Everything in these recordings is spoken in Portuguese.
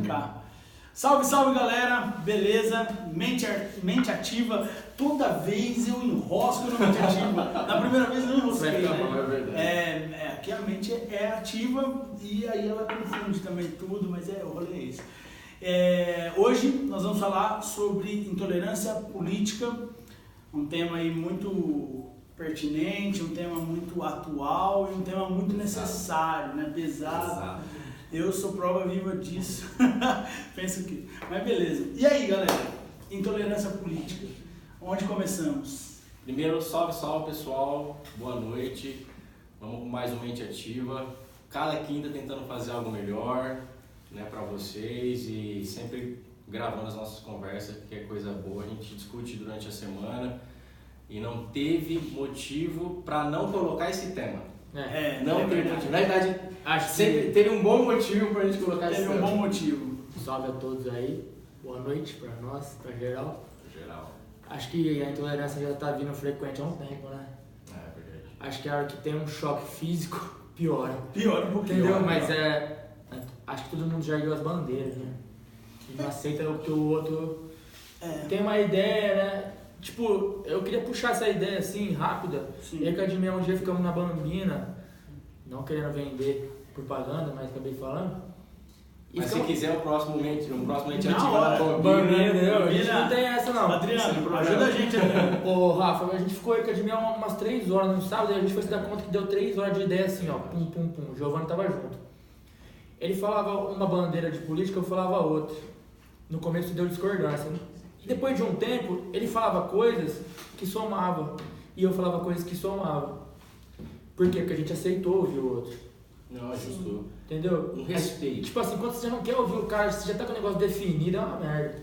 brincar. Salve, salve galera, beleza? Mente ativa, toda vez eu enrosco no mente ativa. Na primeira vez eu não enrosquei, né? Aqui a mente é ativa e aí ela confunde também tudo, mas o rolê é esse. Hoje nós vamos falar sobre intolerância política, um tema aí muito pertinente, um tema muito atual e um tema muito necessário, né? Pesado. Eu sou prova viva disso. Penso que. Mas beleza. E aí, galera? Intolerância política. Onde começamos? Primeiro, salve pessoal. Boa noite. Vamos com mais uma Mente Ativa. Cada quinta tentando fazer algo melhor, né, para vocês e sempre gravando as nossas conversas, que é coisa boa. A gente discute durante a semana e não teve motivo para não colocar esse tema. Não teve motivo. Na verdade, acho que sempre teve um bom motivo pra gente colocar esse tema. Teve um bom motivo. Salve a todos aí. Boa noite pra nós, pra geral. Geral. Acho que a intolerância já tá vindo frequente há um tempo, né? É verdade. Acho que a hora que tem um choque físico, piora. Piora um pouquinho. Entendeu? Mas acho que todo mundo já ergueu as bandeiras, né? E não aceita o que o outro tem uma ideia, né? Tipo, eu queria puxar essa ideia assim, rápida. Sim. Eu e a Cadmia um dia ficamos na Bambina, não querendo vender propaganda, mas acabei falando. E mas ficamos... se quiser o próximo Mente Ativa na Bambina, entendeu? A gente não tem essa não. Adriano, ajuda a gente, Adriano. Ô Rafa, a gente ficou aí com a Cadmia umas 3 horas no sábado e a gente foi se dar conta que deu 3 horas de ideia assim, ó, pum, pum, pum. O Giovanni tava junto. Ele falava uma bandeira de política, eu falava outra. No começo deu discordância, né? E depois de um tempo, ele falava coisas que somavam. E eu falava coisas que somavam. Por quê? Porque a gente aceitou ouvir o outro. Não, ajustou. Entendeu? Um respeito. Tipo assim, quando você não quer ouvir o cara, você já tá com o negócio definido, é uma merda.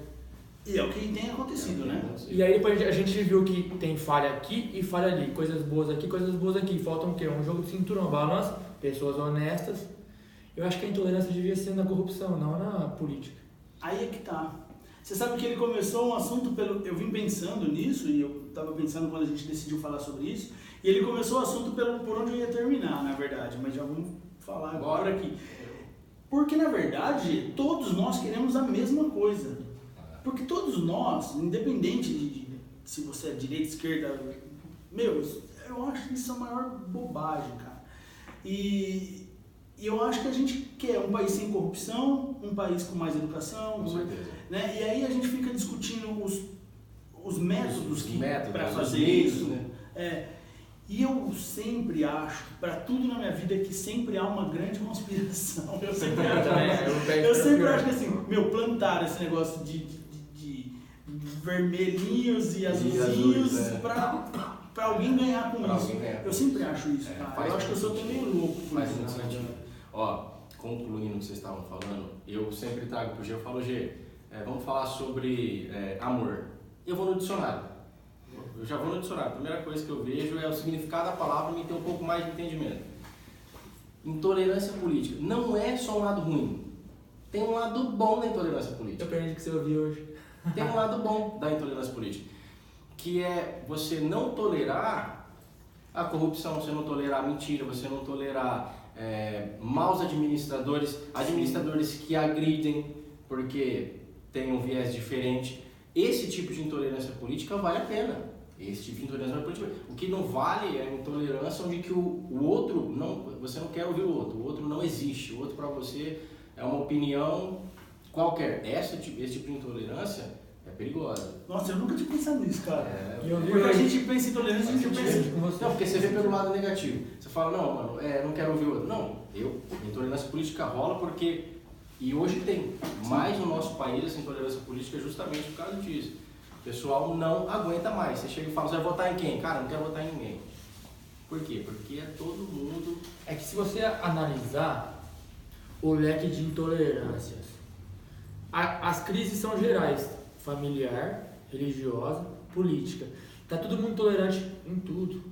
E é o que tem acontecido, né? E aí depois a gente viu que tem falha aqui e falha ali. Coisas boas aqui, coisas boas aqui. Faltam o quê? Um jogo de cintura, uma balança, pessoas honestas. Eu acho que a intolerância devia ser na corrupção, não na política. Aí é que tá. Você sabe que ele começou um assunto eu vim pensando nisso, e eu estava pensando quando a gente decidiu falar sobre isso, e ele começou o assunto por onde eu ia terminar, na verdade, mas já vamos falar agora aqui. Porque, na verdade, todos nós queremos a mesma coisa. Porque todos nós, independente de se você é direita, esquerda, eu acho isso a maior bobagem, cara. E eu acho que a gente quer um país sem corrupção, um país com mais educação, com certeza. Né? E aí a gente fica discutindo os métodos para fazer isso. Né? E eu sempre acho, para tudo na minha vida, que sempre há uma grande conspiração. Eu sempre acho que assim, plantaram esse negócio de vermelhinhos e azulzinhos para alguém ganhar com isso. Eu sempre acho isso, cara. Eu acho que eu sou até meio louco por faz isso. muito sentido. Ó, concluindo o que vocês estavam falando, eu sempre trago pro G, eu falo, G, vamos falar sobre amor. Eu vou no dicionário. Eu já vou no dicionário. A primeira coisa que eu vejo é o significado da palavra e me ter um pouco mais de entendimento. Intolerância política. Não é só um lado ruim. Tem um lado bom da intolerância política. Eu aprendi que você ouviu hoje. Tem um lado bom da intolerância política, que é você não tolerar a corrupção, você não tolerar a mentira, você não tolerar maus administradores que agridem porque tem um viés diferente. Esse tipo de intolerância política vale a pena. Esse tipo de intolerância política. O que não vale é a intolerância onde que o outro, você não quer ouvir o outro não existe. O outro para você é uma opinião qualquer. Esse tipo de intolerância é perigosa. Nossa, eu nunca tinha pensado nisso, cara. Porque a gente pensa em intolerância, a gente pensa... Não, porque você vê pelo lado negativo. Você fala, não, mano, não quero ouvir o outro. Não, intolerância política rola porque... E hoje tem. Mas no nosso país essa intolerância política é justamente por causa disso. O pessoal não aguenta mais. Você chega e fala, você vai votar em quem? Cara, não quero votar em ninguém. Por quê? Porque é todo mundo... É que se você analisar o leque de intolerâncias, as crises são gerais. Familiar, religiosa, política. Tá todo mundo tolerante em tudo.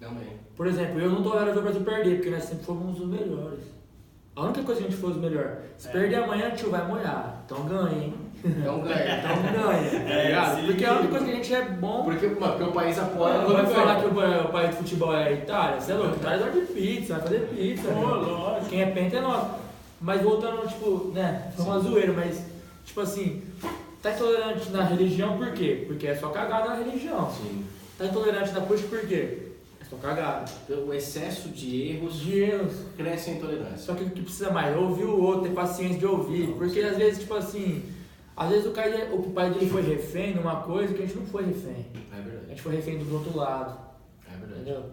Também. Por exemplo, eu não tolero ver o Brasil perder, porque nós sempre fomos os melhores. A única coisa que a gente for os melhores. Se perder amanhã, tio, vai molhar. Então ganha, hein? Então ganha. Então ganha, tá ligado? Porque a única coisa que a gente é bom... Porque o país apoia... Não vai falar que o país de futebol é a Itália? Você é louco? Itália gosta de pizza, vai fazer pizza. Lógico. Quem é penta é nós. Mas voltando, tipo, né, foi uma zoeira, mas, tipo assim, tá intolerante na religião por quê? Porque é só cagada na religião. Sim. Tá intolerante na política por quê? É só cagada. O excesso de erros cresce a intolerância. Só que o que precisa mais é ouvir o outro, ter paciência de ouvir. Porque às vezes, tipo assim, às vezes o pai dele foi refém numa coisa que a gente não foi refém. É verdade. A gente foi refém do outro lado. É verdade. Entendeu?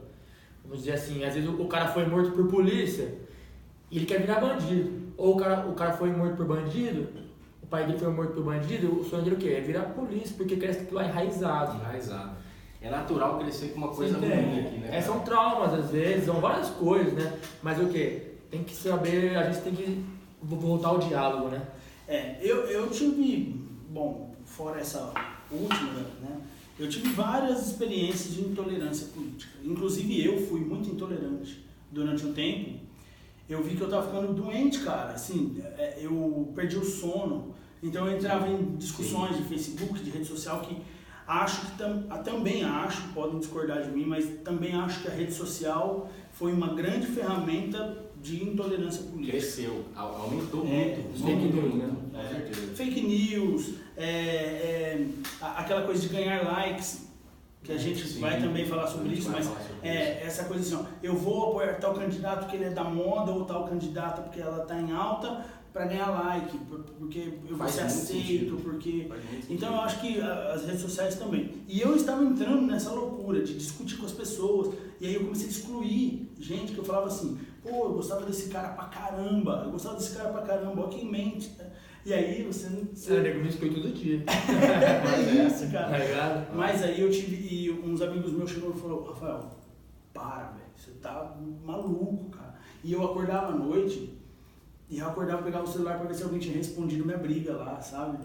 Vamos dizer assim, às vezes o cara foi morto por polícia e ele quer virar bandido. Ou o cara foi morto por bandido, o pai dele foi morto por bandido, o sonho dele o quê? É virar polícia, porque cresce aquilo lá enraizado. É natural crescer com uma coisa ruim aqui, né? São traumas às vezes, são várias coisas, né? Mas o quê? Tem que saber, a gente tem que voltar ao diálogo, né? Eu tive, bom, fora essa última, né? Eu tive várias experiências de intolerância política. Inclusive eu fui muito intolerante durante um tempo. Eu vi que eu tava ficando doente, cara. Assim, eu perdi o sono. Então eu entrava em discussões de Facebook, de rede social, que acho que também acho, podem discordar de mim, mas também acho que a rede social foi uma grande ferramenta de intolerância política. Cresceu, aumentou muito. Fake news, né? Fake news, aquela coisa de ganhar likes, que a gente vai também falar sobre isso, mas essa coisa assim, ó, eu vou apoiar tal candidato porque ele é da moda, ou tal candidata porque ela está em alta, para ganhar like, porque eu vou ser aceito, porque... Então eu acho que as redes sociais também. E eu estava entrando nessa loucura de discutir com as pessoas, e aí eu comecei a excluir gente que eu falava assim, pô, eu gostava desse cara pra caramba, ó quem mente. E aí você... nego me exclui todo dia. É isso, cara. Tá. Mas aí eu tive, uns amigos meus chegaram e falaram, Rafael, para, velho, você tá maluco, cara. E eu acordava à noite, pegava o celular pra ver se alguém tinha respondido minha briga lá, sabe?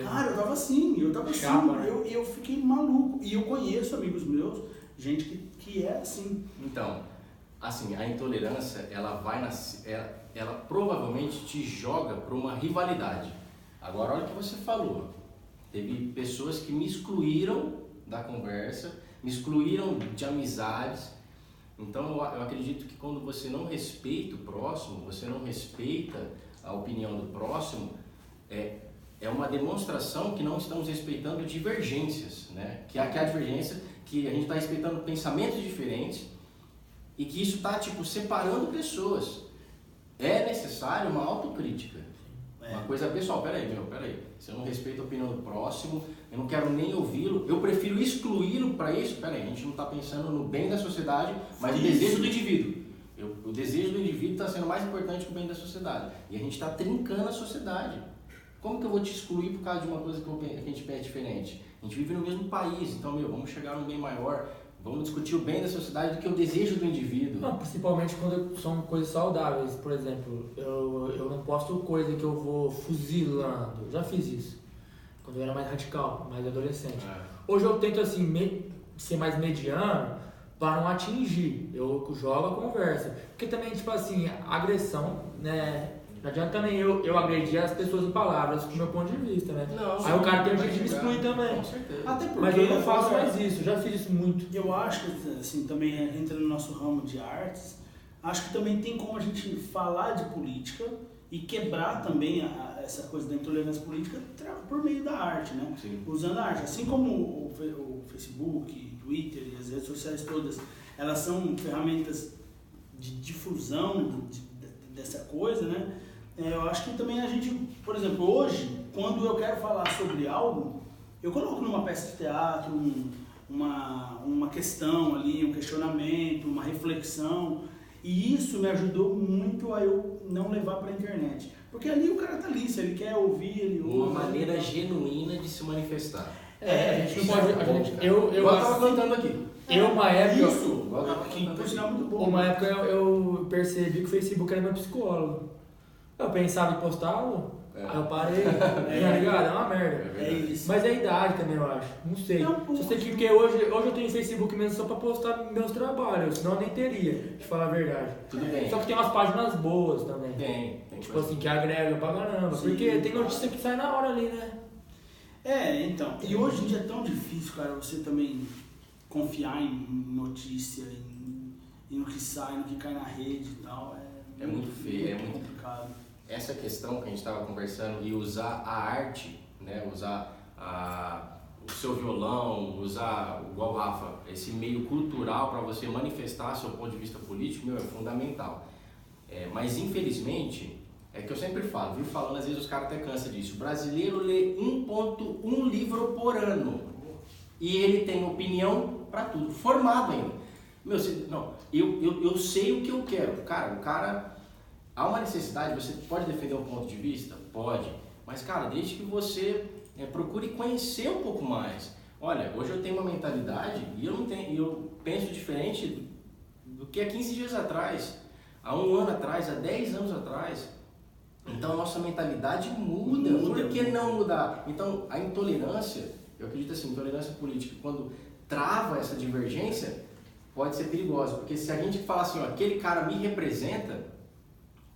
Cara, eu tava assim, Chapa, né? eu fiquei maluco. E eu conheço amigos meus, gente que é assim. Então, assim, a intolerância, ela provavelmente te joga para uma rivalidade. Agora, olha o que você falou. Teve pessoas que me excluíram da conversa, me excluíram de amizades. Então, eu acredito que quando você não respeita o próximo, você não respeita a opinião do próximo, é uma demonstração que não estamos respeitando divergências, né? Que é a divergência, que a gente está respeitando pensamentos diferentes e que isso está, tipo, separando pessoas. É necessário uma autocrítica. Uma coisa pessoal, peraí. Se eu não respeito a opinião do próximo, eu não quero nem ouvi-lo, eu prefiro excluí-lo para isso. Peraí, a gente não está pensando no bem da sociedade, mas no desejo do indivíduo. O desejo do indivíduo está sendo mais importante que o bem da sociedade. E a gente está trincando a sociedade. Como que eu vou te excluir por causa de uma coisa que a gente pensa diferente? A gente vive no mesmo país, então, vamos chegar num bem maior. Vamos discutir o bem da sociedade do que o desejo do indivíduo. Não, principalmente quando são coisas saudáveis. Por exemplo, eu não posto coisa que eu vou fuzilando. Já fiz isso. Quando eu era mais radical, mais adolescente. Hoje eu tento assim, ser mais mediano para não atingir. Eu jogo a conversa. Porque também, tipo assim, a agressão, né? Não adianta também eu agredir as pessoas em palavras, do meu ponto de vista, né? Não, aí o cara tem o direito de me excluir também. Com certeza. Até porque mas eu não faço mais isso, já fiz isso muito. Eu acho que, assim, também entra no nosso ramo de artes, acho que também tem como a gente falar de política e quebrar também essa coisa da intolerância política por meio da arte, né? Sim. Usando a arte. Assim como o Facebook, Twitter e as redes sociais todas, elas são ferramentas de difusão dessa coisa, né? Eu acho que também a gente, por exemplo, hoje, quando eu quero falar sobre algo, eu coloco numa peça de teatro uma questão ali, um questionamento, uma reflexão, e isso me ajudou muito a eu não levar para a internet. Porque ali o cara tá ali, se ele quer ouvir, ele ouve. Uma maneira genuína de se manifestar. A gente não pode. Eu tava cantando aqui. Uma época. Isso, que por sinal muito bom. Uma época eu percebi que o Facebook era meu psicólogo. Eu pensava em postá-lo, aí eu parei, tá ligado? É uma merda. É isso. Mas é a idade também, eu acho. Não sei. Porque hoje eu tenho Facebook mesmo só pra postar meus trabalhos, senão eu nem teria, de falar a verdade. Tudo bem. Só que tem umas páginas boas também. Tem tipo assim, que agregam pra caramba. Sim, porque tem notícia que sai na hora ali, né? Então. E hoje em dia é tão difícil, cara, você também confiar em notícia, e no que sai, no que cai na rede e tal. É muito feio, é muito complicado. essa questão que a gente estava conversando e usar a arte, né, usar o seu violão, usar, igual o Rafa, esse meio cultural para você manifestar seu ponto de vista político, é fundamental. Mas infelizmente, é que eu sempre falo, viu falando, às vezes os caras até cansam disso, o brasileiro lê 1,1 livro por ano e ele tem opinião para tudo, formado ainda. Eu sei o que eu quero. Cara, o cara, há uma necessidade, você pode defender um ponto de vista? Pode. Mas, cara, desde que você procure conhecer um pouco mais. Olha, hoje eu tenho uma mentalidade e eu penso diferente do que há 15 dias atrás, há 1 ano atrás, há 10 anos atrás. Então, a nossa mentalidade muda. Por que não mudar? Então, a intolerância, eu acredito assim, intolerância política, quando trava essa divergência, pode ser perigosa, porque se a gente falar assim, ó, aquele cara me representa,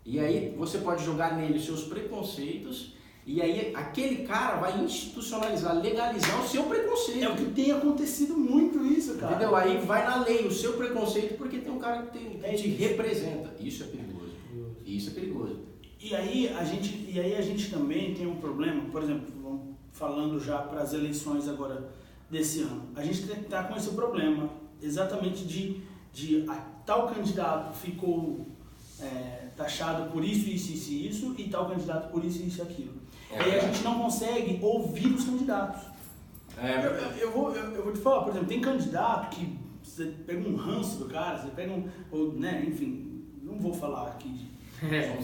e aí você pode jogar nele os seus preconceitos, e aí aquele cara vai institucionalizar, legalizar o seu preconceito. É o que tem acontecido muito isso, cara. Entendeu? Aí vai na lei o seu preconceito porque tem um cara que te representa. Isso é perigoso. Isso é perigoso. E aí a gente também tem um problema, por exemplo, falando já para as eleições agora desse ano, a gente está com esse problema exatamente de tal candidato ficou taxado por isso, e tal candidato por isso e aquilo. E aí a gente não consegue ouvir os candidatos. Eu vou te falar, por exemplo, tem candidato que você pega um ranço do cara, você pega enfim, não vou falar aqui de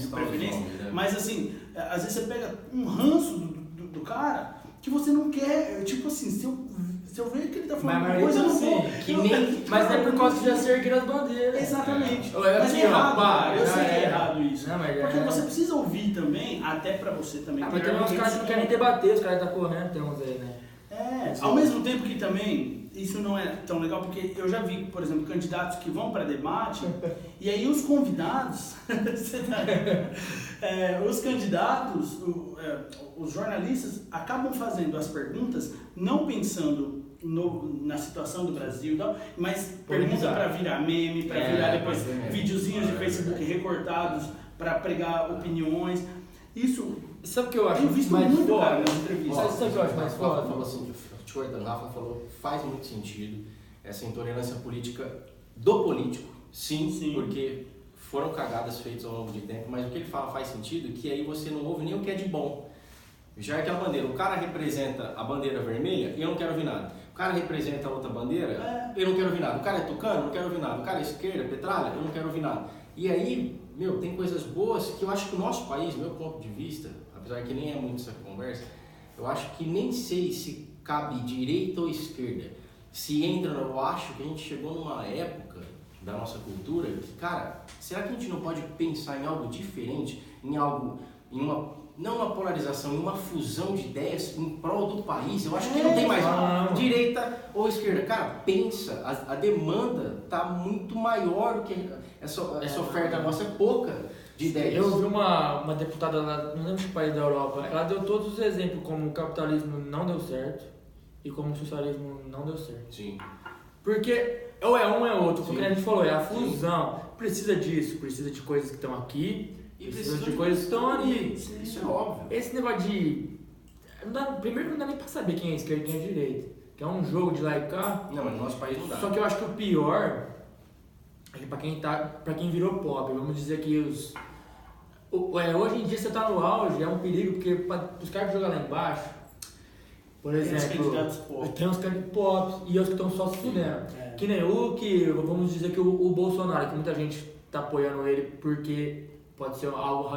preferência, mas assim, às vezes você pega um ranço do cara que você não quer, tipo assim, se eu ver que ele tá falando uma coisa, eu não vou. Mas é por causa que já se ergueram as bandeiras. Exatamente. Mas é errado, eu sei que é errado isso. Porque você precisa ouvir também, até pra você também. Mas tem uns caras que não querem nem debater, os caras tá correndo, tem uns aí, né? Ao mesmo tempo que também, isso não é tão legal, porque eu já vi, por exemplo, candidatos que vão para debate, e aí os convidados, os candidatos, os jornalistas acabam fazendo as perguntas, não pensando na situação do Brasil, mas pergunta para virar meme, para virar depois videozinhos de Facebook recortados para pregar opiniões. Isso, sabe o que eu acho mais foda nas entrevistas? Sabe o que eu acho mais foda? Falou assim, o Rafa falou, faz muito sentido essa intolerância política do político, sim, porque foram cagadas feitas ao longo de tempo, mas o que ele fala faz sentido, que aí você não ouve nem o que é de bom. Já é aquela bandeira, o cara representa a bandeira vermelha e eu não quero ouvir nada. O cara representa a outra bandeira, eu não quero ouvir nada. O cara é tucano, eu não quero ouvir nada. O cara é esquerda, petralha, eu não quero ouvir nada. E aí, tem coisas boas que eu acho que o nosso país, meu ponto de vista, apesar que nem é muito essa conversa, eu acho que nem sei se cabe direita ou esquerda. Se entra, eu acho que a gente chegou numa época da nossa cultura que, cara, será que a gente não pode pensar em algo diferente, não uma polarização, em uma fusão de ideias em prol do país? Eu acho que não tem mais direita ou esquerda. Cara, pensa, a demanda está muito maior do que essa oferta nossa, é pouca de ideias. Eu vi uma deputada lá, não lembro que país da Europa, ela deu todos os exemplos como o capitalismo não deu certo e como o socialismo não deu certo. Sim. Porque ou é um ou é outro, como a gente falou, é a fusão. Precisa disso, precisa de coisas que estão aqui, precisa de coisas que estão ali. Isso é óbvio. Esse negócio de... primeiro não dá nem pra saber quem é esquerda e quem é direita. Que é um jogo de lá e cá. Não, mas no nosso país não dá. Só que eu acho que o pior é que pra quem virou pop, vamos dizer que hoje em dia você tá no auge, é um perigo, porque os caras que jogam lá embaixo, por exemplo, tem uns candidatos pop e os que estão só se fudendo. Que nem vamos dizer que o Bolsonaro, que muita gente tá apoiando ele porque pode ser algo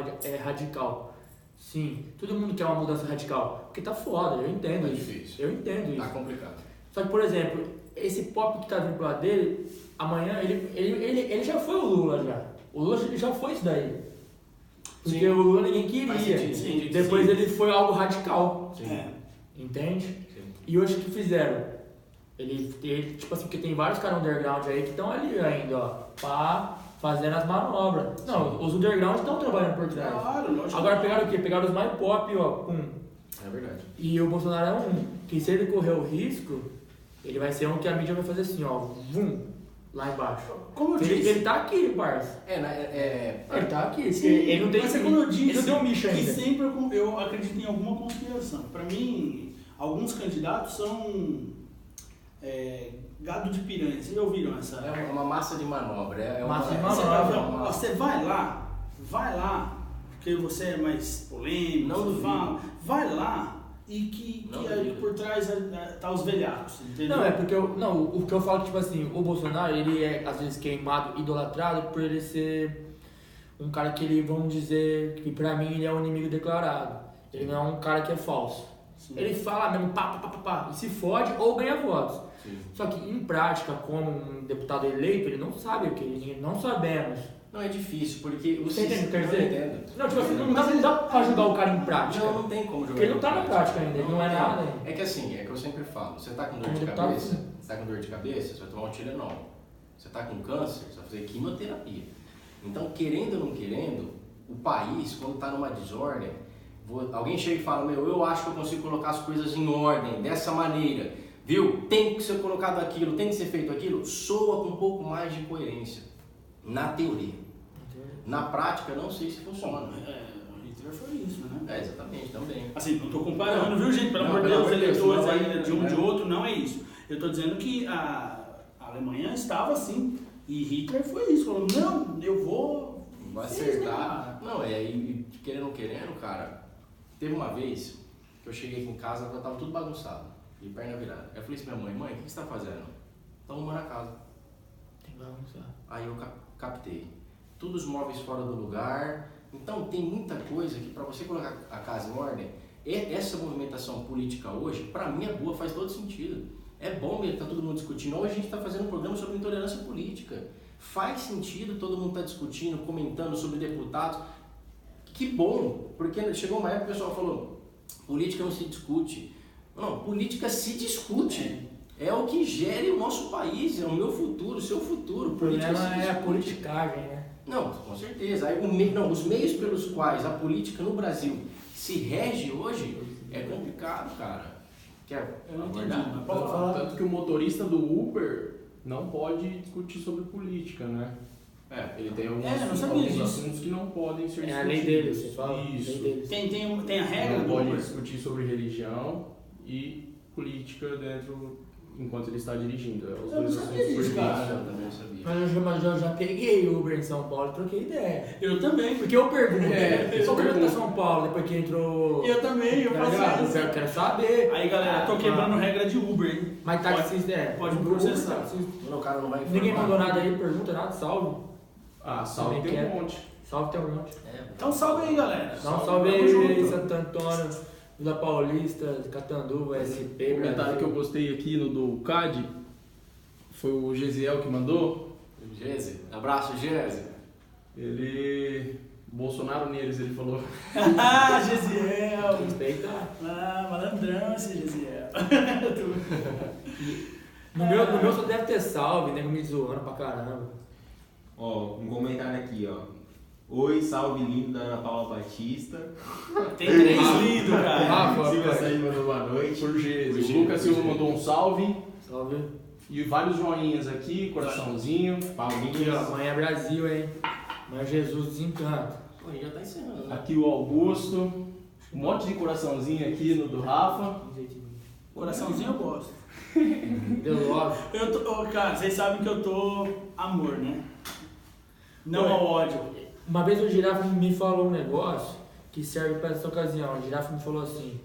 radical. Sim, todo mundo quer uma mudança radical, porque tá foda, eu entendo isso. Difícil. Eu entendo isso. Tá complicado. Só que, por exemplo, esse pop que tá vindo pro lado dele, amanhã ele já foi o Lula já. O Lula já foi isso daí. Porque sim, o Lula ninguém queria. Sim, depois ele foi algo radical. Sim. Entende? Sim. E hoje o que fizeram? Ele, tipo assim, porque tem vários caras underground aí que estão ali ainda, ó, fazendo as manobras. Não, os underground estão trabalhando por trás. Claro, agora pegaram o quê? Pegaram os mais pop, ó, pum. É verdade. E o Bolsonaro é um que, se ele correr o risco, ele vai ser um que a mídia vai fazer assim, ó, vum. lá embaixo. Como eu disse. Ele tá aqui, parça. Ele tá aqui. Sim, ele não tem. mas é como eu disse, ele não deu um bicho ainda. E sempre eu acredito em alguma conspiração. Para mim, alguns candidatos são gado de piranha. Vocês já ouviram essa? É uma massa de manobra. Massa de manobra. Você vai lá, porque você é mais polêmico, Não você fala, vai lá e que por trás tá os velhacos, entendeu? Não, é porque o que eu falo, tipo assim, o Bolsonaro, ele é às vezes queimado, idolatrado por ele ser um cara que ele, vamos dizer, que pra mim ele é um inimigo declarado. Ele não é um cara que é falso. Sim. Ele fala mesmo pá, e se fode ou ganha votos. Sim. Só que em prática, como um deputado eleito, ele não sabe o que, não sabemos. Não, é difícil, porque você entende o que quer dizer? Não, tipo assim, não dá pra ajudar o cara em prática. Não tem como jogar. Porque ele não tá na prática ainda, ele não é nada ainda. É que assim, é que eu sempre falo, você tá com dor de cabeça, você vai tomar um Tilenol. Você tá com câncer, você vai fazer quimioterapia. Então, querendo ou não querendo, o país, quando tá numa desordem, alguém chega e fala, eu acho que eu consigo colocar as coisas em ordem, dessa maneira, viu? Tem que ser colocado aquilo, tem que ser feito aquilo, soa com um pouco mais de coerência, na teoria. Na prática, não sei se funciona. Hitler foi isso, né? Exatamente, também. Assim, não tô comparando, viu, gente? Pelo amor de Deus, eleitores aí de um de outro, não é isso. Eu tô dizendo que a Alemanha estava assim, e Hitler foi isso, falou, não, eu vou acertar. Não, e querendo ou querendo, cara, teve uma vez que eu cheguei aqui em casa, tava tudo bagunçado, e perna virada. Aí eu falei assim, minha mãe, o que você tá fazendo? Tá arrumando a casa. Tem que bagunçar. Aí eu captei. Todos os móveis fora do lugar. Então tem muita coisa que para você colocar a casa em ordem, essa movimentação política hoje, para mim é boa, faz todo sentido. É bom mesmo, tá todo mundo discutindo. Hoje a gente está fazendo um programa sobre intolerância política. Faz sentido todo mundo tá discutindo, comentando sobre deputados. Que bom, porque chegou uma época que o pessoal falou, política não se discute. Não, política se discute. É o que gere o nosso país, é o meu futuro, o seu futuro. O problema é a politicagem, né? Não, com certeza. Aí, os meios pelos quais a política no Brasil se rege hoje é complicado, cara. Eu não entendi. Tanto que o motorista do Uber não pode discutir sobre política, né? Ele tem alguns assuntos que não podem ser discutidos. É a lei dele, você fala? Isso. Tem a regra não do pode Uber. discutir sobre religião e política enquanto ele está dirigindo. Os eu não sabia disso, cara. Eu também sabia. Mas eu já peguei Uber em São Paulo e troquei ideia. Eu também. Porque eu pergunto, só que pra São Paulo, depois que entrou... Eu também, eu faço isso. Eu quero saber. Aí galera, tô quebrando regra de Uber, hein? Mas taxista pode me processar. O cara não vai informar. Ninguém mandou nada aí, pergunta nada, salve. Salve tem um monte. Salve tem um monte. Então salve aí, galera. Dá um salve aí, Santo Antônio, Vila Paulista, Catanduva, SP. O comentário que eu postei aqui no do CAD foi o Gesiel que mandou. Gese, abraço, Gese. Bolsonaro neles, ele falou. Gesiel. Respeita. Malandrão esse Gesiel. No meu só deve ter salve, nego me zoando pra caramba. Ó, um comentário aqui, ó. Oi, salve lindo da Ana Paula Batista. Tem 3 lindos, cara. Silvia Said mandou boa noite. Por Jesus. O Lucas Silva mandou um salve. Salve. E vários joinhas aqui, coraçãozinho. Aqui, ó, amanhã é Brasil, hein? Amanhã Jesus desencanta. Pô, já tá encerrando, né? Aqui o Augusto. Um monte de coraçãozinho aqui no do Rafa. Coraçãozinho eu gosto. Deu logo. Cara, vocês sabem que eu tô amor, né? Não ao ódio. Uma vez o Girafa me falou um negócio que serve para essa ocasião. O Girafa me falou assim: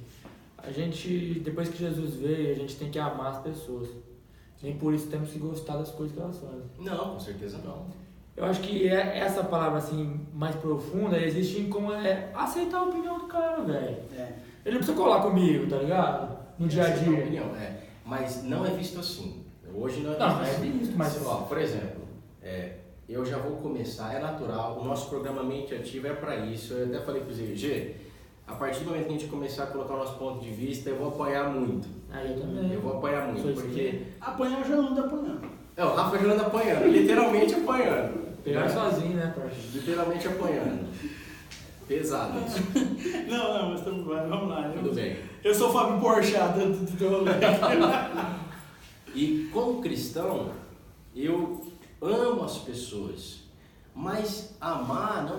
a gente, depois que Jesus veio, a gente tem que amar as pessoas. Nem por isso temos que gostar das coisas que elas fazem. Não, com certeza não. Eu acho que essa palavra assim, mais profunda, existe em como aceitar a opinião do cara, velho. Ele não precisa colar comigo, tá ligado? No dia a dia. Opinião, mas não é visto assim. Hoje não é visto Não, assim. é visto, mas... Ó, por exemplo, eu já vou começar, é natural, o nosso programa Mente Ativa é para isso. Eu até falei pro G, a partir do momento que a gente começar a colocar o nosso ponto de vista, eu vou apanhar muito. Eu também. Eu vou apanhar muito, porque... Apanhar eu já ando apanhando. O Rafa já anda apanhando, literalmente apanhando. Pegar sozinho, né, parceiro? Literalmente apanhando. Pesado isso. Não, mas vamos lá. Tudo bem. Eu sou o Fábio Porchat do rolê. E como cristão, eu amo as pessoas, mas amar não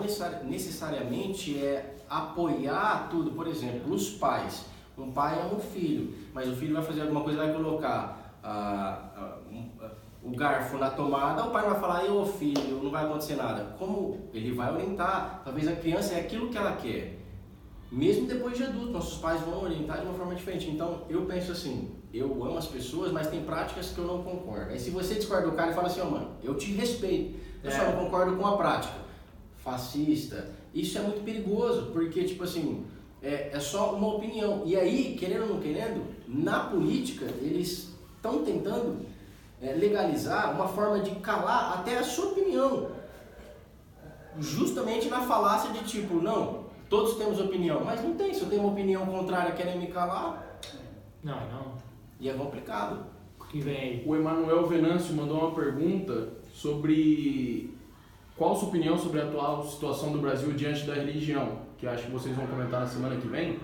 necessariamente é apoiar tudo. Por exemplo, os pais. Um pai ama um filho, mas o filho vai fazer alguma coisa, vai colocar o garfo na tomada, o pai vai falar, ô filho, não vai acontecer nada. Como ele vai orientar, talvez a criança é aquilo que ela quer. Mesmo depois de adulto, nossos pais vão orientar de uma forma diferente. Então, eu penso assim, eu amo as pessoas, mas tem práticas que eu não concordo. Aí se você discorda do cara e fala assim, mano, eu te respeito, eu só não concordo com a prática. Fascista, isso é muito perigoso, porque, tipo assim, é só uma opinião. E aí, querendo ou não querendo, na política, eles estão tentando legalizar uma forma de calar até a sua opinião. Justamente na falácia de tipo, não, todos temos opinião, mas não tem. Se eu tenho uma opinião contrária querem me calar, não. E é complicado. O que vem aí? O Emanuel Venâncio mandou uma pergunta sobre qual a sua opinião sobre a atual situação do Brasil diante da religião, que acho que vocês vão comentar na semana que vem.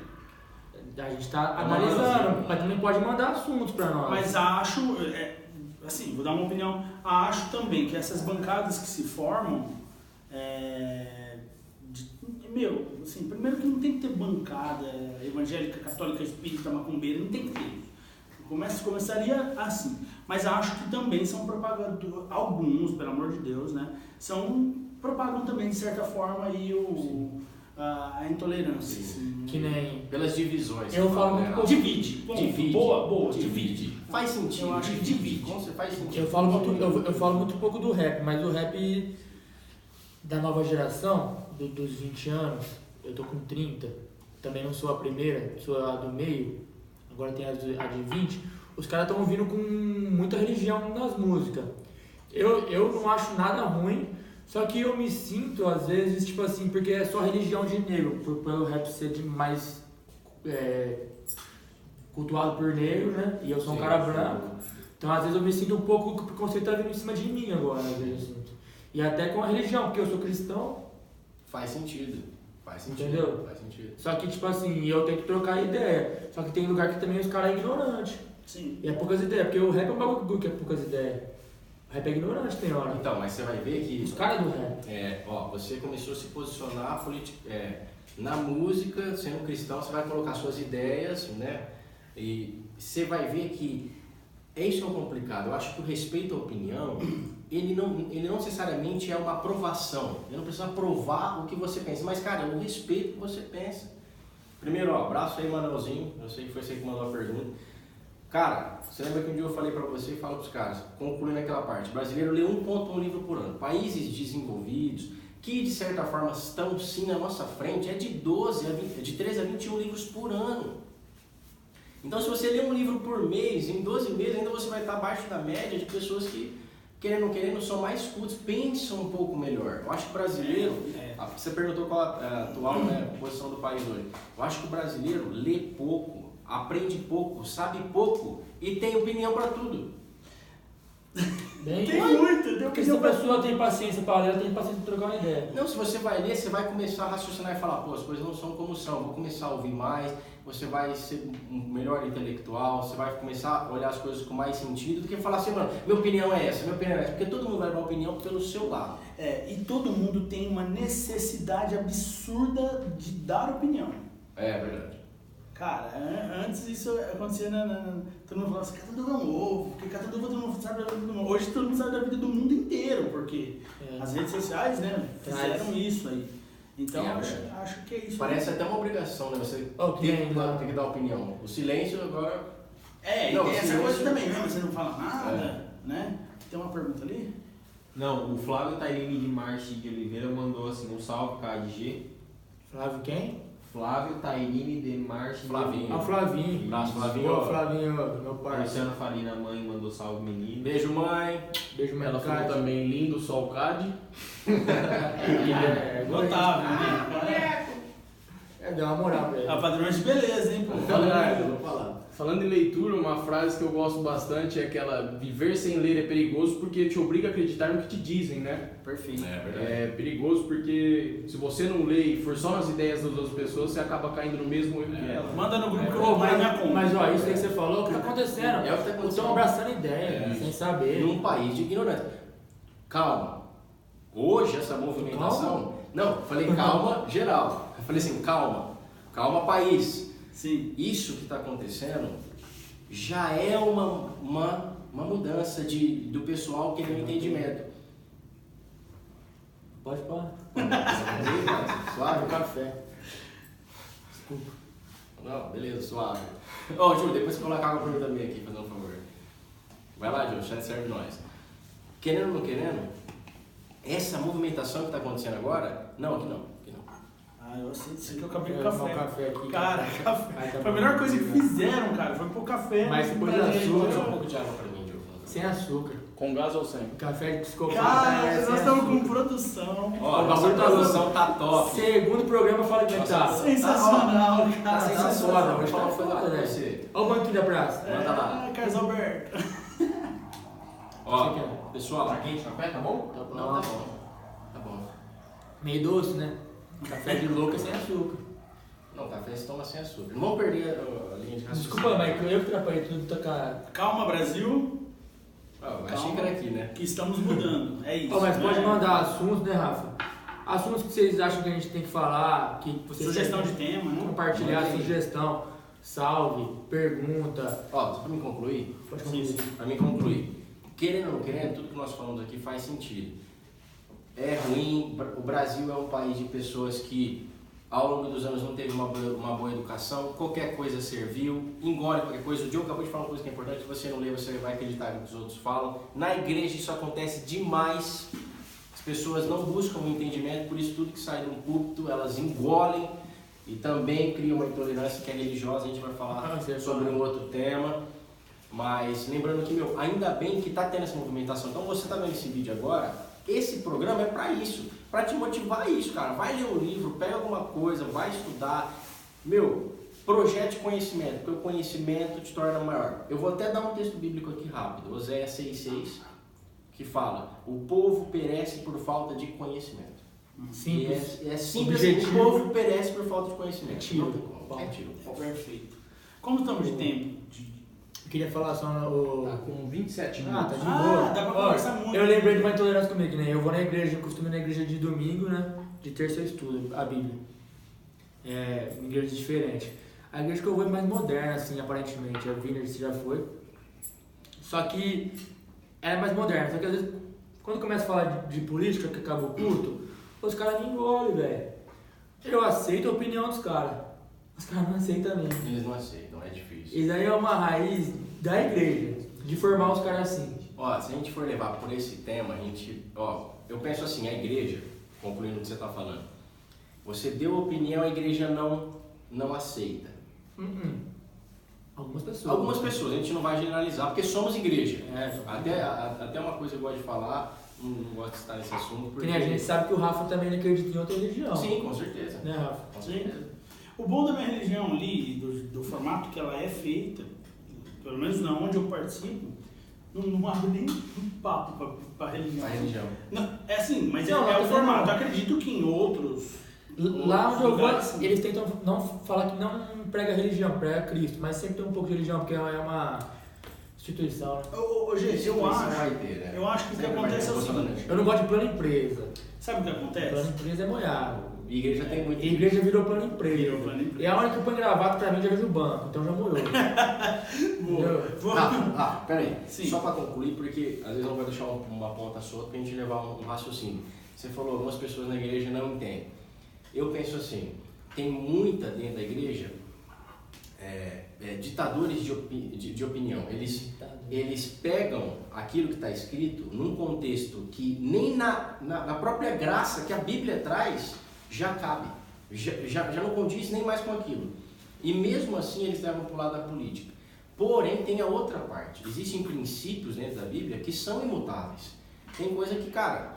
A gente está analisando, mas também pode mandar assuntos para nós. Mas acho, assim, vou dar uma opinião, acho também que essas bancadas que se formam, assim, primeiro que não tem que ter bancada evangélica, católica, espírita, macumbeira, não tem que ter isso. Começaria assim, mas acho que também são propagando, alguns, pelo amor de Deus, né, propagam também de certa forma aí a intolerância. Assim, que nem pelas divisões. Eu falo muito pouco. Divide. Boa, divide. Faz sentido. Eu acho que divide. Faz sentido. Eu falo muito pouco do rap, mas o rap da nova geração, dos 20 anos, eu tô com 30, também não sou a primeira, sou a do meio, agora tem a de 20, os caras estão ouvindo com muita religião nas músicas. Eu não acho nada ruim, só que eu me sinto, às vezes, tipo assim, porque é só religião de negro, pelo rap ser mais cultuado por negro, né? E eu sou um cara branco. Então, às vezes, eu me sinto um pouco que o preconceito tá vindo em cima de mim agora, às vezes, assim. E até com a religião, porque eu sou cristão. Faz sentido. Entendeu? Faz sentido. Só que, tipo assim, eu tento trocar ideia. Só que tem lugar que também os caras é ignorante. Sim. E é poucas ideias, porque o rap é um bagulho que é poucas ideias. O rap é ignorante, tem hora. Então, mas você vai ver que... Os caras do rap. Você começou a se posicionar na música, sendo cristão, você vai colocar suas ideias, né? E você vai ver que isso é complicado. Eu acho que o respeito à opinião, ele não necessariamente é uma aprovação. Eu não preciso aprovar o que você pensa, mas, cara, eu respeito o que você pensa. Primeiro, abraço aí, Manuelzinho. Eu sei que foi você que mandou a pergunta. Cara, você lembra que um dia eu falei pra você e falo pros caras, concluindo aquela parte, brasileiro lê 1,1 livro por ano. Países desenvolvidos, que de certa forma estão sim na nossa frente, é de 13 a 21 livros por ano. Então, se você lê um livro por mês, em 12 meses, ainda você vai estar abaixo da média de pessoas que, querendo ou não querendo, são mais cultos, pensam um pouco melhor. Eu acho que o brasileiro, você perguntou qual a atual posição do país hoje. Eu acho que o brasileiro lê pouco, aprende pouco, sabe pouco e tem opinião para tudo. Tem muito, porque se a pessoa tem paciência para ler, ela tem paciência para trocar uma ideia. Não, se você vai ler, você vai começar a raciocinar e falar, pô, as coisas não são como são, vou começar a ouvir mais, você vai ser um melhor intelectual, você vai começar a olhar as coisas com mais sentido do que falar assim, mano, minha opinião é essa, porque todo mundo vai dar uma opinião pelo seu lado. E todo mundo tem uma necessidade absurda de dar opinião. É verdade. Cara, antes isso acontecia todo mundo falava assim, Catanduva é um ovo, porque Catanduva todo mundo sabe da vida do mundo. Hoje todo mundo sabe da vida do mundo inteiro, porque as redes sociais, né, fizeram isso aí. Então acho que é isso. Parece até uma obrigação, né? Você tem que dar opinião. O silêncio agora... E tem essa coisa também, né? Você não fala nada, né? Tem uma pergunta ali? Não, o Flávio Tairine de Marchi de Oliveira mandou assim, um salve KDG. Flávio quem? Flávio Tairine de Marchi. Flavinho. Ah, Flavinho. Abraço, Flavinho. Ô, Flavinho, meu pai. Luciano Farina, mãe, mandou salve, menino. Beijo, mãe. Beijo, mãe. Ela falou também, lindo sol Cade. Notável, né? Deu uma moral pra ele. Padrões de beleza, hein, pô? Vou falar. Falando em leitura, uma frase que eu gosto bastante é aquela: viver sem ler é perigoso porque te obriga a acreditar no que te dizem, né? Perfeito. É perigoso porque se você não lê e for só nas ideias das outras pessoas, você acaba caindo no mesmo erro que ela. Manda no grupo que eu vou pôr na minha conta. Mas ó, isso aí que você falou, o que tá acontecendo? É o que tá acontecendo. Estão abraçando ideia, sem saber. Num país de ignorância. calma. Hoje essa movimentação... Não, falei calma geral. Eu falei assim, calma país. Sim. Isso que está acontecendo já é uma mudança do pessoal querendo entendimento. Pode falar. Suave? Café. Desculpa. Não, beleza, suave. Ô, Júlio, depois você coloca água pra mim também aqui, fazendo um favor. Vai lá, Júlio, o chat serve nós. Querendo ou não querendo, essa movimentação que está acontecendo agora, não, aqui não. Ah, eu sei que eu acabei com Eu café. vou café aqui. Cara, Ai, café. tá Foi a bom. melhor coisa que fizeram, cara. Foi pôr café. Mas depois pra da gente. açúcar, Só um pouco de água pra mim, Júlio. Sem açúcar. Com gás ou sem? Café de psicopata. Cara, sem nós estamos açúcar. com produção. Ó, O nossa bagulho tá produção tá top. Segundo programa, fala que tá. Sensacional, Tá cara. sensacional. Vou Hoje falar tá uma coisa foda, pra velho. você. Olha o banquinho da praça. Manda lá. Carlos Alberto. Ó, Você quer? pessoal, Tá quente o café, tá bom? não, tá bom. Tá bom. Meio doce, né? Café de louca sem açúcar. Não, café se toma sem açúcar. Não vamos perder a linha de raciocínio. Desculpa, mas eu que atrapalhei tudo, tá cara. Calma, Brasil, A xícara aqui, né? que estamos mudando. É isso. Ó, mas pode né? mandar assuntos, né, Rafa? Assuntos que vocês acham que a gente tem que falar, que vocês Sugestão de querem tema, né? compartilhar, Manda aí. sugestão, salve, pergunta. Ó, só pra me concluir, Pode Sim, concluir. sim. pra me concluir. Querendo ou não querendo, tudo que nós falamos aqui faz sentido. É ruim, o Brasil é um país de pessoas que ao longo dos anos não teve uma boa educação, qualquer coisa serviu, engole qualquer coisa. O Diogo acabou de falar uma coisa que é importante, se você não lê, você vai acreditar no que os outros falam. Na igreja isso acontece demais, as pessoas não buscam o entendimento, por isso tudo que sai de um púlpito, elas engolem e também criam uma intolerância que é religiosa, a gente vai falar sobre um outro tema. Mas lembrando que, ainda bem que está tendo essa movimentação. Então você está vendo esse vídeo agora, esse programa é para isso, para te motivar a isso, cara. Vai ler um livro, pega alguma coisa, vai estudar. Projete conhecimento, porque o conhecimento te torna maior. Eu vou até dar um texto bíblico aqui rápido, Oséias 6,6, que fala: o povo perece por falta de conhecimento. Simples. E é simples assim, o povo perece por falta de conhecimento. É tiro. Não tem como. É tiro. Perfeito. Como estamos de tempo? Eu queria falar só o... Tá com 27 Ah, minutos. tá de boa. dá pra Ó, conversar muito. Eu lembrei de uma intolerância comigo, que nem eu vou na igreja, eu costumo ir na igreja de domingo, né? De terça eu estudo a Bíblia. É, em igreja diferente. A igreja que eu vou é mais moderna, assim, aparentemente. A Vineyard já foi. Só que ela é mais moderna. Só que às vezes, quando começa a falar de política, que acaba o culto, os caras me engolem, velho. Eu aceito a opinião dos caras. Os caras não aceitam a minha. Eles não aceitam, é difícil. Isso aí é uma raiz da igreja, de formar os caras assim. Ó, se a gente for levar por esse tema, eu penso assim, a igreja, concluindo o que você está falando, você deu opinião, a igreja não aceita. Algumas pessoas. Algumas pessoas, a gente não vai generalizar, porque somos igreja. É, Até uma coisa que eu gosto de falar, não gosto de estar nesse assunto, porque... que nem a gente sabe que o Rafa também não acredita em outra religião. Sim, com certeza. Né, Rafa? Com certeza. O bom da minha religião ali, do formato que ela é feita, pelo menos na onde eu participo, não abre nem um papo para religião. A religião. Não, é assim, mas Não, é não, o formato. não. Eu acredito que em outros Lá onde eu vou, lugares, eles tentam não falar que não prega religião, prega Cristo, mas sempre tem um pouco de religião, porque é uma instituição, né? Ô, gente, eu Vai ter, né? acho que o que Sempre vai acontece ter é o seguinte. posicionamento. Eu não gosto de plano empresa. Sabe o que acontece? Plano empresa é moiado. E igreja tem muito. A igreja virou plano empresa. Virou plano empresa. E a hora que eu ponho gravata pra mim, já vejo o banco, então já moiou. Vou- Peraí. Sim. Só para concluir, porque às vezes eu vou deixar uma ponta solta pra gente levar um raciocínio. Você falou, algumas pessoas na igreja não entendem. Eu penso assim, tem muita dentro da igreja ditadores de opinião. Eles pegam aquilo que está escrito num contexto que nem na própria graça que a Bíblia traz já cabe, já não condiz nem mais com aquilo. E mesmo assim eles levam para o lado da política. Porém, tem a outra parte. Existem princípios dentro da Bíblia que são imutáveis. Tem coisa que, cara,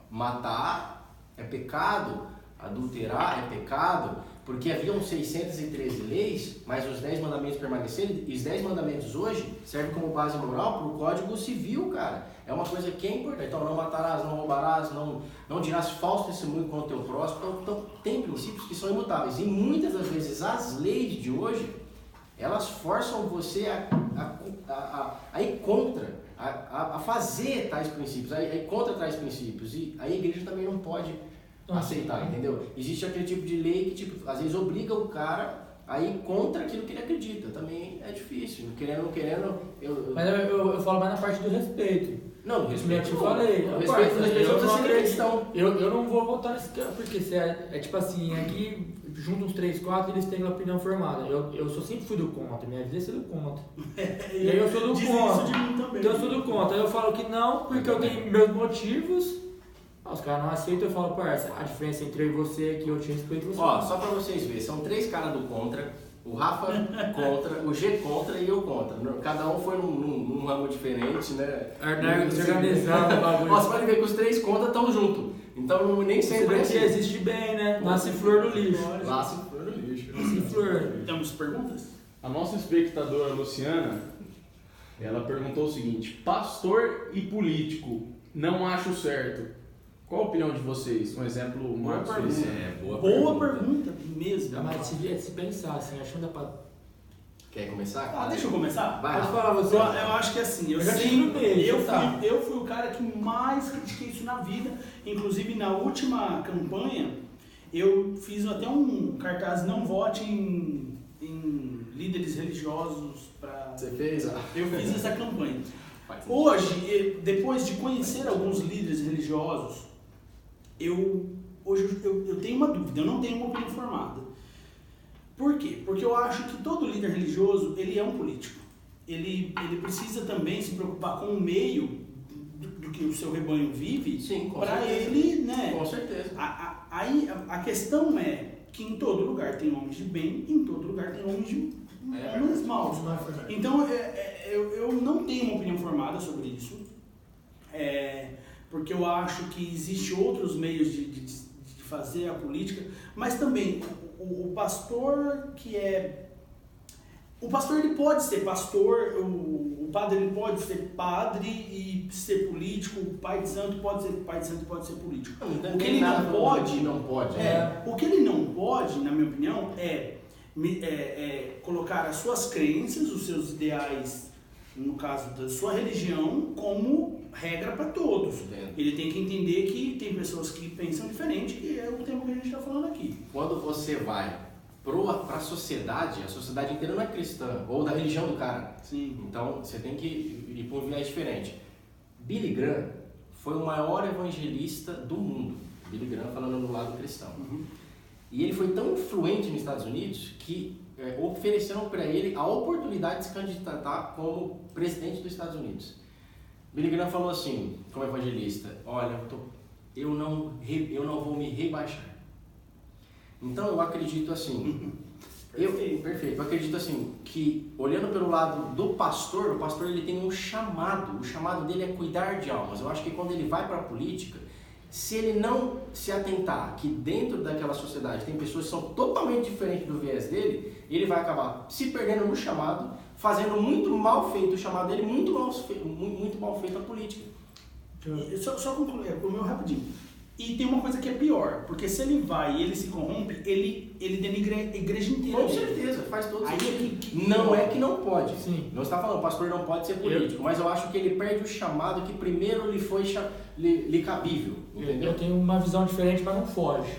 matar é pecado, adulterar é pecado, porque haviam 613 leis, mas os 10 mandamentos permaneceram, e os 10 mandamentos hoje servem como base moral para o Código Civil, cara. É uma coisa que é importante. Então, não matarás, não roubarás, não dirás falso testemunho contra o teu próximo. Então, tem princípios que são imutáveis. E muitas das vezes as leis de hoje, elas forçam você a ir contra a fazer tais princípios, a ir contra tais princípios. E a igreja também não pode aceitar, entendeu? Existe aquele tipo de lei que, tipo, às vezes obriga o cara a ir contra aquilo que ele acredita. Também é difícil, querendo ou não querendo. Mas eu falo mais na parte do respeito. Não, do respeito. Eu te falei. O respeito eu não acredito. cristão. Eu não vou votar nesse cara, porque se é tipo assim, aqui junto uns 3, 4, eles têm uma opinião formada. Eu sempre fui do contra, minha vida é ser do contra. E aí eu sou do contra. Isso de mim também. Então eu sou do contra. Aí eu falo que não, porque eu tenho meus motivos. Os caras não aceitam, eu falo, parça, a diferença entre eu e você é que eu te respeito você. Ó, só pra vocês verem, são 3 caras do contra, o Rafa contra, o G contra e eu contra. Cada um foi num ramo diferente, né? Se organizando o bagulho. Ó, você pode ver que os 3 contra estão juntos. Então nem sempre é assim. Existe bem, né? Nasce flor do lixo. Nasce flor do lixo. Nasce flor. Temos perguntas? A nossa espectadora Luciana, ela perguntou o seguinte: pastor e político, não acho certo. Qual a opinião de vocês? Um exemplo, o Marcos fez. Boa pergunta mesmo. Mas se pensar assim, acho que não dá pra... Quer começar? Deixa eu começar. Vai. Pode falar você. Eu acho que assim, Eu já tive no meio, eu fui o cara que mais critiquei isso na vida. Inclusive na última campanha, eu fiz até um cartaz: não vote em líderes religiosos para. Você fez? Eu fiz essa campanha. Hoje, depois de conhecer alguns líderes religiosos, hoje eu tenho uma dúvida, eu não tenho uma opinião formada. Por quê? Porque eu acho que todo líder religioso, ele é um político. Ele precisa também se preocupar com o meio do que o seu rebanho vive, para ele, né? Com certeza. Aí a questão é que em todo lugar tem homens de bem, em todo lugar tem homens de maus. Então, eu não tenho uma opinião formada sobre isso, porque eu acho que existem outros meios de fazer a política, mas também o pastor o pastor ele pode ser pastor, o padre ele pode ser padre e ser político, o pai de santo pode ser pai de santo e pode ser político. O que ele não pode, o que ele não pode, na minha opinião, é colocar as suas crenças, os seus ideais, no caso da sua religião, como regra para todos. Ele tem que entender que tem pessoas que pensam diferente, que é o tema que a gente está falando aqui. Quando você vai para a sociedade inteira não é cristã, ou da religião do cara. Sim. Então você tem que ir para um viés diferente. Billy Graham foi o maior evangelista do mundo. Billy Graham falando do lado cristão. Uhum. E ele foi tão influente nos Estados Unidos que ofereceram para ele a oportunidade de se candidatar como presidente dos Estados Unidos. Billy Graham falou assim, como evangelista: olha, eu não vou me rebaixar. Então eu acredito assim, perfeito, eu acredito assim, que olhando pelo lado do pastor, o pastor ele tem um chamado, o chamado dele é cuidar de almas. Eu acho que quando ele vai para a política, se ele não se atentar que dentro daquela sociedade tem pessoas que são totalmente diferentes do viés dele, ele vai acabar se perdendo no chamado, fazendo muito mal feito o chamado dele, muito mal feito a política. Só concluir, o meu rapidinho. E tem uma coisa que é pior, porque se ele vai e ele se corrompe, ele denigra a igreja inteira. Com certeza, faz todo sentido. Aí não é que não pode. Sim. Não está falando, o pastor não pode ser político, mas eu acho que ele perde o chamado que primeiro lhe foi lhe cabível. Entendeu? Eu tenho uma visão diferente, mas não foge.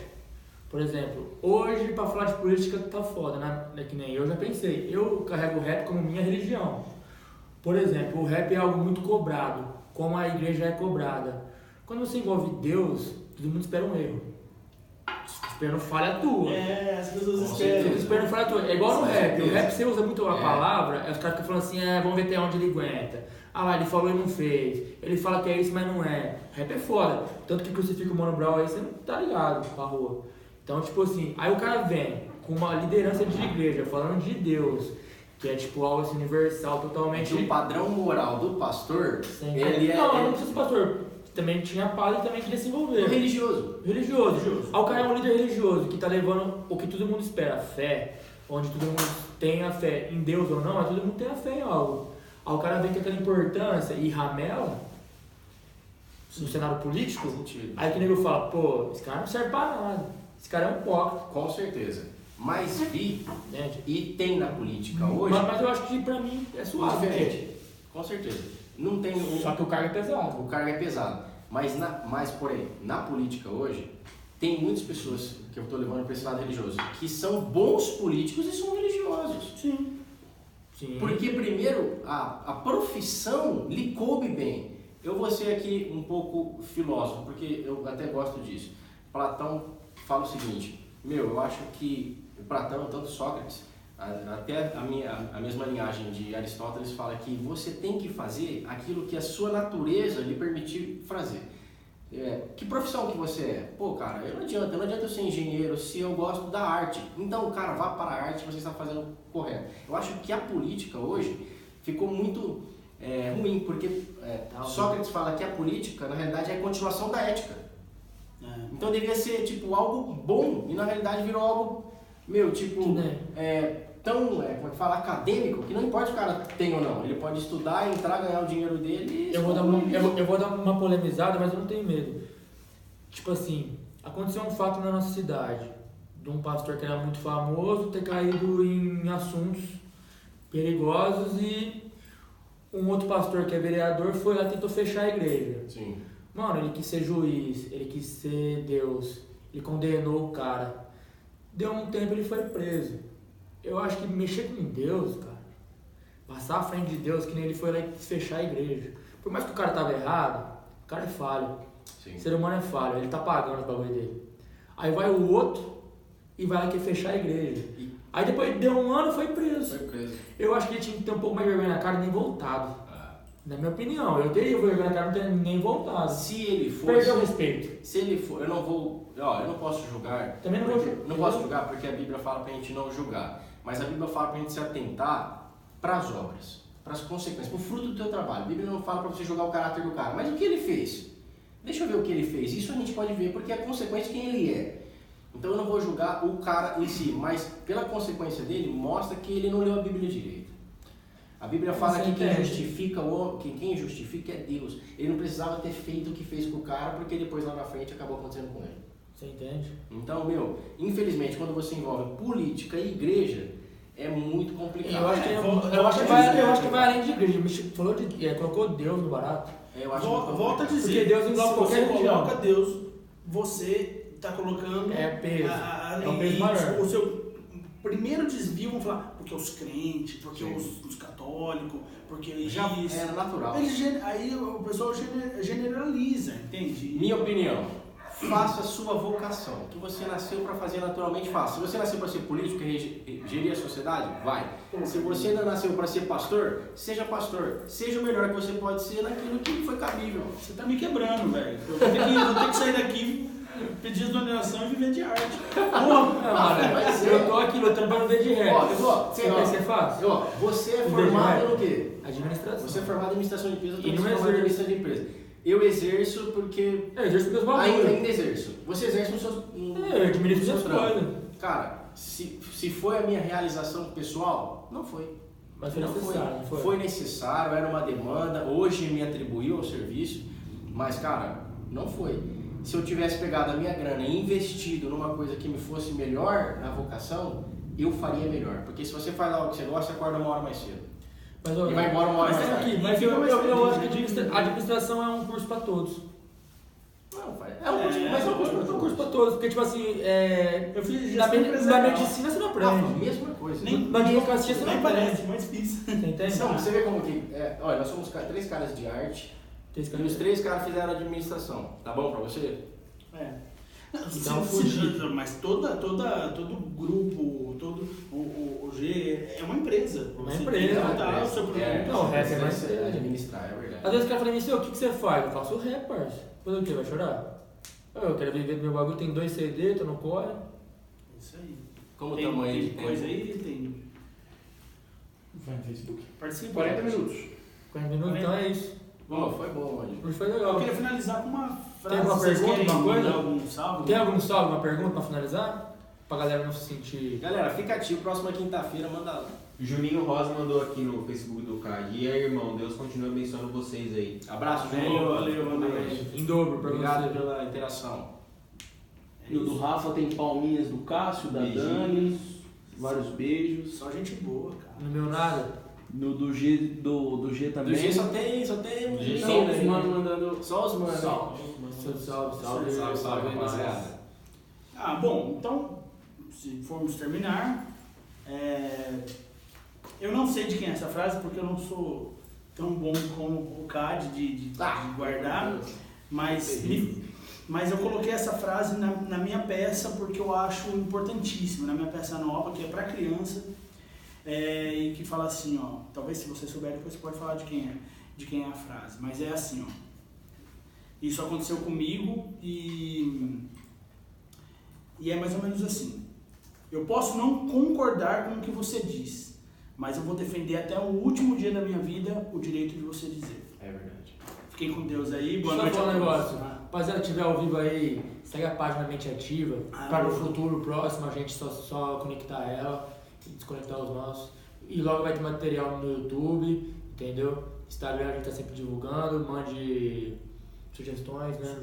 Por exemplo, hoje para falar de política tá foda, né? Que nem eu já pensei. Eu carrego o rap como minha religião. Por exemplo, o rap é algo muito cobrado, como a igreja é cobrada. Quando você envolve Deus, todo mundo espera um erro. Esperando falha tua. As pessoas esperam. Esperando falha tua. É igual no rap. O rap você usa muito a palavra, os caras ficam falando assim, vamos ver até onde ele aguenta. Ah lá, ele falou e não fez. Ele fala que é isso, mas não é. Rap é foda. Tanto que crucifica o Mano Brown aí, você não tá ligado pra rua. Então, tipo assim, aí o cara vem com uma liderança de igreja, falando de Deus, que é tipo algo assim, universal, totalmente... O padrão moral do pastor, não precisa ser pastor. Também tinha padre e também queria se envolver. Religioso. Aí o cara é um líder religioso que tá levando o que todo mundo espera, a fé, onde todo mundo tem a fé em Deus ou não, mas todo mundo tem a fé em algo. Aí o cara vê que aquela importância e ramela no cenário político, aí que o nego fala, pô, esse cara não serve pra nada. Esse cara é um hipócrita. Com certeza. Mas e tem na política hoje... Mas eu acho que pra mim é suave. Diferente. Com certeza. não tem... Só que o cargo é pesado. O cargo é pesado. Mas porém, na política hoje, tem muitas pessoas que eu estou levando para esse lado religioso, que são bons políticos e são religiosos. Sim. Porque primeiro, a profissão lhe coube bem. Eu vou ser aqui um pouco filósofo, porque eu até gosto disso. Platão fala o seguinte, eu acho que Platão, tanto Sócrates, até a mesma linhagem de Aristóteles fala que você tem que fazer aquilo que a sua natureza lhe permitir fazer. Que profissão que você é? Pô, cara, não adianta eu ser engenheiro se eu gosto da arte. Então, cara, vá para a arte, você está fazendo correto. Eu acho que a política hoje ficou muito ruim, porque Sócrates fala que a política, na realidade, é a continuação da ética. Então devia ser, tipo, algo bom, e na realidade virou algo, tão, como é que fala, acadêmico, que não importa se o cara tem ou não, ele pode estudar, entrar, ganhar o dinheiro dele e... Eu vou dar uma polemizada, mas eu não tenho medo. Tipo assim, aconteceu um fato na nossa cidade, de um pastor que era muito famoso ter caído em assuntos perigosos e um outro pastor que é vereador foi lá e tentou fechar a igreja. Sim. Mano, ele quis ser juiz, ele quis ser Deus, ele condenou o cara. Deu um tempo e ele foi preso. Eu acho que mexer com Deus, cara, passar à frente de Deus, que nem ele foi lá e quis fechar a igreja. Por mais que o cara tava errado, o cara é falho. Sim. O ser humano é falho, ele tá pagando o bagulho dele. Aí vai o outro e vai lá querer fechar a igreja. Aí depois deu um ano e foi preso. Eu acho que ele tinha que ter um pouco mais de vergonha na cara e nem voltado. Na minha opinião, eu teria vergonha na cara, não ter nem voltado. Se ele for... Perdeu o respeito. Se ele for, eu não posso julgar. Também não posso julgar porque a Bíblia fala pra gente não julgar. Mas a Bíblia fala pra gente se atentar para as obras, para as consequências, para o fruto do teu trabalho. A Bíblia não fala pra você julgar o caráter do cara, mas o que ele fez? Deixa eu ver o que ele fez. Isso a gente pode ver porque é consequência de quem ele é. Então eu não vou julgar o cara em si, mas pela consequência dele, mostra que ele não leu a Bíblia direito. A Bíblia fala que quem justifica é Deus. Ele não precisava ter feito o que fez com o cara, porque depois lá na frente acabou acontecendo com ele. Você entende? Então, infelizmente, quando você envolve política e igreja, é muito complicado. Eu acho que vai além de igreja. Falou colocou Deus no barato. Volta a dizer, porque Deus engloba qualquer religião. Coloca Deus, você está colocando peso. É um peso maior. O seu primeiro desvio, vamos falar, porque os crentes, porque os católicos, porque já é natural. Aí o pessoal generaliza, entende? Minha opinião, faça a sua vocação, o que você nasceu para fazer naturalmente, faça. Se você nasceu para ser político e gerir a sociedade, vai. Se você não nasceu para ser pastor, seja o melhor que você pode ser naquilo que foi cabível. Você tá me quebrando, velho. Eu vou ter que sair daqui, pedir donação e viver de arte. Eu tô aqui lutando para viver de reto. Você faz? Você é formado no quê? Administração. Você é formado em administração de empresa, eu também sou formado em administração de empresa. Eu exerço porque... Eu exerço meus valores. Ainda exerço. Você exerce nos seus... eu administro meus coisas. Cara, se foi a minha realização pessoal, não foi. Mas foi necessário, não foi? Foi necessário, era uma demanda, hoje me atribuiu ao serviço, mas, cara, não foi. Se eu tivesse pegado a minha grana e investido numa coisa que me fosse melhor na vocação, eu faria melhor. Porque se você faz algo que você gosta, você acorda uma hora mais cedo. E vai embora uma hora mais tarde. Mas eu acho que a administração é um curso para todos. Mas é um curso para todos. Porque, tipo assim, eu fiz na medicina você não aprende. Mesma coisa. Na advocacia você não aprende. Parece, mais difícil. Você entende? Você vê como que... olha, nós somos 3 caras de arte e os 3 caras fizeram administração. Tá bom pra você? Então, mas todo grupo, todo o G é uma empresa. Uma empresa. O seu produto. Não, o rap é mais administrar, é verdade. Às vezes o cara fala assim, o que você faz? Eu faço o rap, parça. Fazer o quê? Vai chorar? Eu quero viver do meu bagulho, tem 2 CD, tô no core. Isso aí. Como o tamanho de coisa aí, tem. Vai no Facebook. Participa. 40 minutos. 40 minutos, então é isso. Bom, foi bom, mano. Hoje foi legal. Eu queria finalizar com uma frase. Tem alguma pergunta, alguma coisa? Algum salve? Tem algum salve, uma pergunta pra finalizar? Pra galera não se sentir... Galera, fica ativo, próxima quinta-feira, manda lá. Juninho Rosa mandou aqui no Facebook do CAD. E aí, irmão, Deus continue abençoando vocês aí. Abraço, Valeu. Em dobro pra Obrigado você. pela interação. E o do Rafa tem palminhas do Cássio, da Beijinhos. Dani. Vários beijos. Só gente boa, cara. No meu nada. Do G também. Do G só tem Só menino os aí. manos mandando. Só os manos. Salve, rapaziada. Bom, então, se formos terminar, eu não sei de quem é essa frase, porque eu não sou tão bom como o CAD de guardar, mas eu coloquei essa frase na minha peça porque eu acho importantíssima, na minha peça nova, que é para criança, e que fala assim, ó, talvez se você souber depois você pode falar de quem é a frase, mas é assim, ó, isso aconteceu comigo e é mais ou menos assim, eu posso não concordar com o que você diz, mas eu vou defender até o último dia da minha vida o direito de você dizer. É verdade. Fiquem com Deus aí, boa Deixa eu noite. falar um negócio. Rapaziada, estiver ao vivo aí, segue a página Mente Ativa, para no futuro próximo a gente só conectar ela e desconectar os nossos. E logo vai ter material no YouTube, entendeu? Instagram a gente tá sempre divulgando, mande sugestões, né?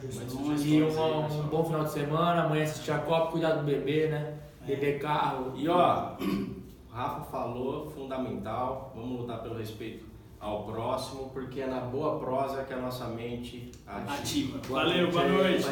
E um bom final de semana, amanhã assistir a Copa, cuidado do bebê, né? Bebê carro. E ó, o Rafa falou, fundamental, vamos lutar pelo respeito ao próximo, porque é na boa prosa que a nossa mente ativa. Valeu, boa noite.